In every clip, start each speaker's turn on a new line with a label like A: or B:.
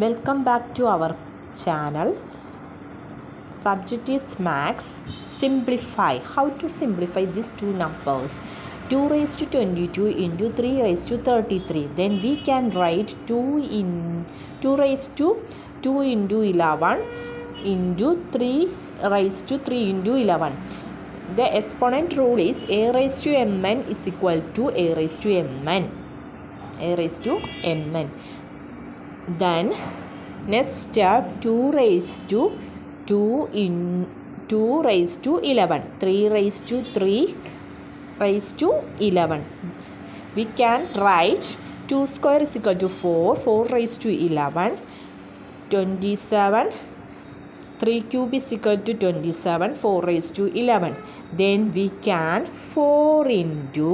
A: Welcome back to our channel. Subject is Max. Simplify. How to simplify these two numbers? 2 raised to 22 into 3 raised to 33. Then we can write 2 raised to 2 into 11 into 3 raised to 3 into 11. The exponent rule is a raised to mn is equal to a raised to mn. A raised to mn. Then next step, 2 raised to 2 raised to 11, 3 raised to 3 raised to 11. We can write 2 square is equal to 4, 4 raised to 11, 27, 3 cube is equal to 27, 4 raised to 11. Then we can 4 into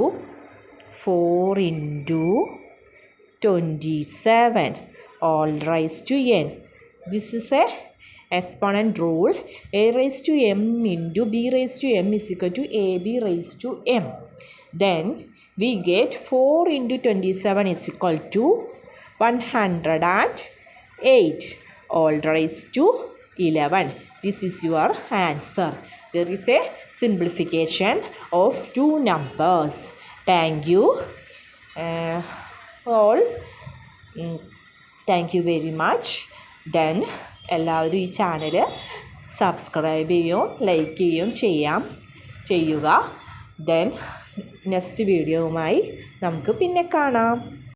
A: 27 all raised to n. This is a exponent rule. A raised to m into b raised to m is equal to ab raised to m. Then we get 4 into 27 is equal to 108 all raised to 11. This is your answer. There is a simplification of two numbers. Thank you all. Thank you very much. Then എല്ലാവരും ഈ channel subscribe ചെയ്യുകയും like ചെയ്യുകയും ചെയ്യുക. Then next വീഡിയോവുമായി നമുക്ക് പിന്നെ കാണാം.